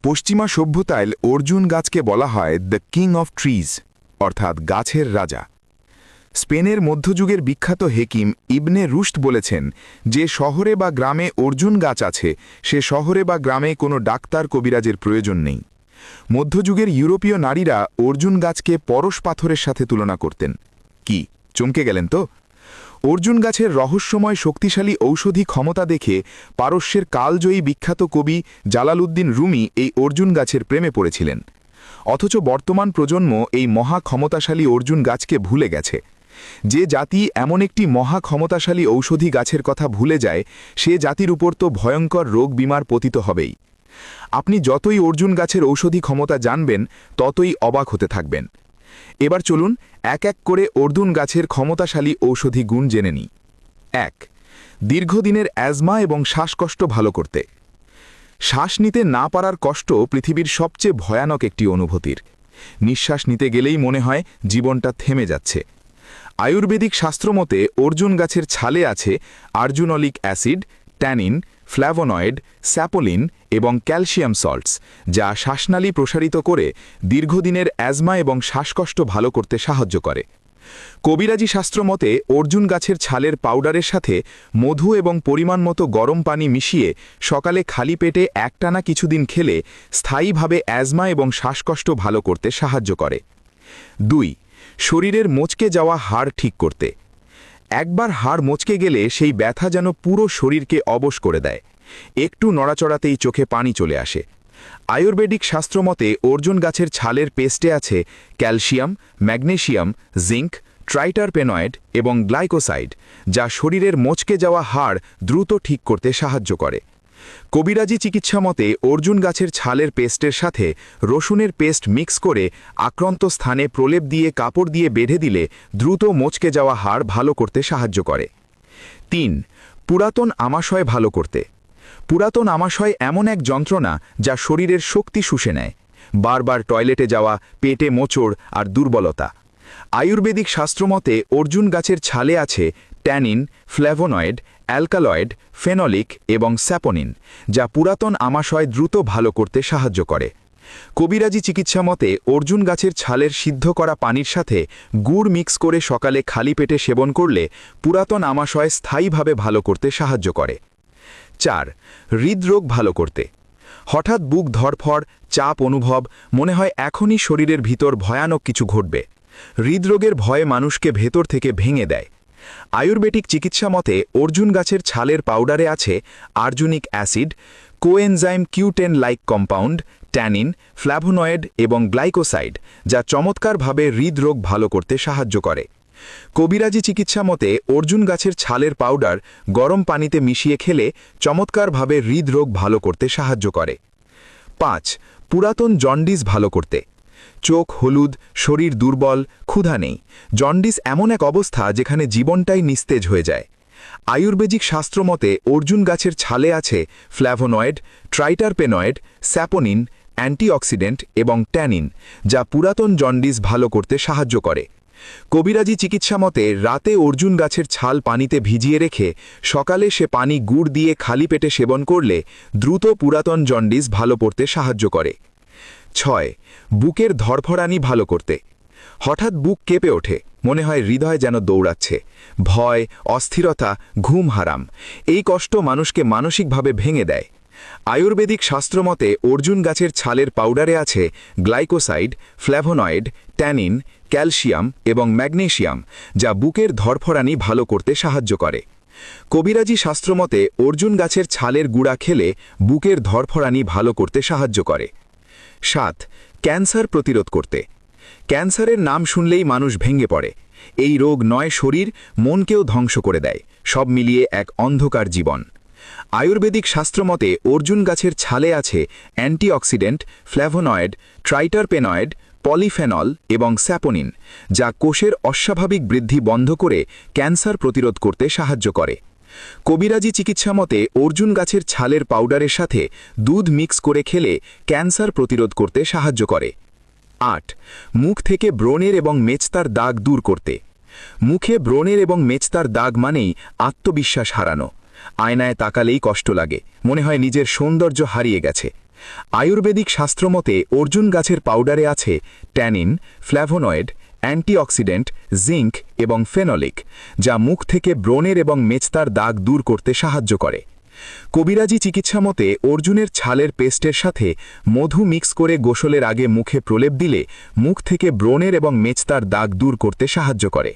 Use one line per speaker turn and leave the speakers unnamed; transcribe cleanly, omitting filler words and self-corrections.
পশ্চিমা সভ্যতায় অর্জুন গাছকে বলা হয় দ্য কিং অফ ট্রিজ, অর্থাৎ গাছের রাজা। স্পেনের মধ্যযুগের বিখ্যাত হেকিম ইবনে রুশদ বলেছেন, যে শহরে বা গ্রামে অর্জুন গাছ আছে সে শহরে বা গ্রামে কোনো ডাক্তার কবিরাজের প্রয়োজন নেই। মধ্যযুগের ইউরোপীয় নারীরা অর্জুন গাছকে পরশ পাথরের সাথে তুলনা করতেন। কি চমকে গেলেন তো? অর্জুন গাছের রহস্যময় শক্তিশালী ঔষধি ক্ষমতা দেখে পারস্যের কালজয়ী বিখ্যাত কবি জালালউদ্দিন রুমি এই অর্জুন গাছের প্রেমে পড়েছিলেন। অথচ বর্তমান প্রজন্ম এই মহা ক্ষমতাশালী অর্জুন গাছকে ভুলে গেছে। যে জাতি এমন একটি মহা ক্ষমতাশালী ঔষধি গাছের কথা ভুলে যায়, সে জাতির উপর তো ভয়ঙ্কর রোগ বিমার পতিত হবেই। আপনি যতই অর্জুন গাছের ঔষধি ক্ষমতা জানবেন, ততই অবাক হতে থাকবেন। এবার চলুন এক এক করে অর্জুন গাছের ক্ষমতাশালী ঔষধি গুণ জেনে নিই। ১. দীর্ঘদিনের অ্যাজমা এবং শ্বাসকষ্ট ভালো করতে। শ্বাস নিতে না পারার কষ্ট পৃথিবীর সবচেয়ে ভয়ানক একটি অনুভূতির। নিঃশ্বাস নিতে গেলেই মনে হয় জীবনটা থেমে যাচ্ছে। আয়ুর্বেদিক শাস্ত্রমতে অর্জুন গাছের ছালে আছে আর্জুনলিক অ্যাসিড, ট্যানিন, ফ্ল্যাভোনয়েড, স্যাপোলিন এবং ক্যালসিয়াম সল্টস, যা শ্বাসনালী প্রসারিত করে দীর্ঘদিনের অ্যাজমা এবং শ্বাসকষ্ট ভালো করতে সাহায্য করে। কবিরাজি শাস্ত্রমতে অর্জুন গাছের ছালের পাউডারের সাথে মধু এবং পরিমাণ মতো গরম পানি মিশিয়ে সকালে খালি পেটে একটানা কিছুদিন খেলে স্থায়ীভাবে অ্যাজমা এবং শ্বাসকষ্ট ভালো করতে সাহায্য করে। ২. শরীরের মচকে যাওয়া হাড় ঠিক করতে। একবার হাড় মচকে গেলে সেই ব্যথা যেন পুরো শরীরকে অবশ করে দেয়। একটু নড়াচড়াতেই চোখে পানি চলে আসে। আয়ুর্বেদিক শাস্ত্রমতে অর্জুন গাছের ছালের পেস্টে আছে ক্যালসিয়াম, ম্যাগনেসিয়াম, জিঙ্ক, ট্রাইটারপেনয়েড এবং গ্লাইকোসাইড, যা শরীরের মচকে যাওয়া হাড় দ্রুত ঠিক করতে সাহায্য করে। কবিরাজি চিকিৎসা মতে অর্জুন গাছের ছালের পেস্টের সাথে রসুনের পেস্ট মিক্স করে আক্রান্ত স্থানে প্রলেপ দিয়ে কাপড় দিয়ে বেঁধে দিলে দ্রুত মচকে যাওয়া হাড় ভালো করতে সাহায্য করে। ৩. পুরাতন আমাশয় ভালো করতে। পুরাতন আমাশয় এমন এক যন্ত্রণা যা শরীরের শক্তি শুষে নেয়। বারবার টয়লেটে যাওয়া, পেটে মোচড় আর দুর্বলতা। আয়ুর্বেদিক শাস্ত্রমতে অর্জুন গাছের ছালে আছে ট্যানিন, ফ্ল্যাভোনয়েড, অ্যালকালয়েড, ফেনলিক এবং স্যাপোনিন, যা পুরাতন আমাশয় দ্রুত ভালো করতে সাহায্য করে। কবিরাজি চিকিৎসা মতে অর্জুন গাছের ছালের সিদ্ধ করা পানির সাথে গুড় মিক্স করে সকালে খালি পেটে সেবন করলে পুরাতন আমাশয় স্থায়ীভাবে ভালো করতে সাহায্য করে। ৪. হৃদরোগ ভালো করতে। হঠাৎ বুক ধড়ফড়, চাপ অনুভব, মনে হয় এখনই শরীরের ভিতর ভয়ানক কিছু ঘটবে। হৃদরোগের ভয়ে মানুষকে ভেতর থেকে ভেঙে দেয়। আয়ুর্বেদিক চিকিৎসা মতে অর্জুন গাছের ছালের পাউডারে আছে arjunic acid, coenzyme Q10 like compound, tannin, flavonoid এবং গ্লাইকোসাইড, যা চমৎকারভাবে হৃদরোগ ভালো করতে সাহায্য করে। কবিরাজি চিকিৎসা মতে অর্জুন গাছের ছালের পাউডার গরম পানিতে মিশিয়ে খেলে চমৎকারভাবে হৃদরোগ ভালো করতে সাহায্য করে। ৫. পুরাতন জন্ডিস ভালো করতে। চোখ হলুদ, শরীর দুর্বল, ক্ষুধা নেই। জন্ডিস এমন এক অবস্থা যেখানে জীবনটাই নিস্তেজ হয়ে যায়। আয়ুর্বেদিক শাস্ত্রমতে অর্জুন গাছের ছালে আছে ফ্ল্যাভোনয়েড, ট্রাইটারপেনয়েড, স্যাপোনিন, অ্যান্টিঅক্সিডেন্ট এবং ট্যানিন, যা পুরাতন জন্ডিস ভালো করতে সাহায্য করে। কবিরাজি চিকিৎসা মতে রাতে অর্জুন গাছের ছাল পানিতে ভিজিয়ে রেখে সকালে সে পানি গুড় দিয়ে খালি পেটে সেবন করলে দ্রুত পুরাতন জন্ডিস ভালো করতে সাহায্য করে। ৬. বুকের ধড়ফড়ানি ভালো করতে। হঠাৎ বুক কেঁপে ওঠে, মনে হয় হৃদয় যেন দৌড়াচ্ছে। ভয়, অস্থিরতা, ঘুম হারাম, এই কষ্ট মানুষকে মানসিকভাবে ভেঙে দেয়। আয়ুর্বেদিক শাস্ত্রমতে অর্জুন গাছের ছালের পাউডারে আছে গ্লাইকোসাইড, ফ্ল্যাভোনয়েড, ট্যানিন, ক্যালসিয়াম এবং ম্যাগনেসিয়াম, যা বুকের ধড়ফড়ানি ভালো করতে সাহায্য করে। কবিরাজি শাস্ত্রমতে অর্জুন গাছের ছালের গুঁড়া খেলে বুকের ধড়ফড়ানি ভালো করতে সাহায্য করে। ৭. ক্যান্সার প্রতিরোধ করতে। ক্যান্সারের নাম শুনলেই মানুষ ভেঙে পড়ে। এই রোগ নয় শরীর, মনকেও ধ্বংস করে দেয়, সব মিলিয়ে এক অন্ধকার জীবন। আয়ুর্বেদিক শাস্ত্রমতে অর্জুন গাছের ছালে আছে অ্যান্টিঅক্সিডেন্ট, ফ্ল্যাভোনয়েড, ট্রাইটারপেনয়েড, পলিফেনল এবং স্যাপোনিন, যা কোষের অস্বাভাবিক বৃদ্ধি বন্ধ করে ক্যান্সার প্রতিরোধ করতে সাহায্য করে। কবিরাজি চিকিৎসা মতে অর্জুন গাছের ছালের পাউডারের সাথে দুধ মিক্স করে খেলে ক্যান্সার প্রতিরোধ করতে সাহায্য করে। ৮. মুখ থেকে ব্রণের এবং মেচতার দাগ দূর করতে। মুখে ব্রণের এবং মেচতার দাগ মানেই আত্মবিশ্বাস হারানো। আয়নায় তাকালেই কষ্ট লাগে, মনে হয় নিজের সৌন্দর্য হারিয়ে গেছে। আয়ুর্বেদিক শাস্ত্রমতে অর্জুন গাছের পাউডারে আছে ট্যানিন, ফ্ল্যাভোনয়েড, অ্যান্টিঅক্সিডেন্ট, জিঙ্ক এবং ফেনলিক, যা মুখ থেকে ব্রণের এবং মেচতার দাগ দূর করতে সাহায্য করে। কবিরাজি চিকিৎসা মতে অর্জুনের ছালের পেস্টের সাথে মধু মিক্স করে গোসলের আগে মুখে প্রলেপ দিলে মুখ থেকে ব্রণের এবং মেচতার দাগ দূর করতে সাহায্য করে।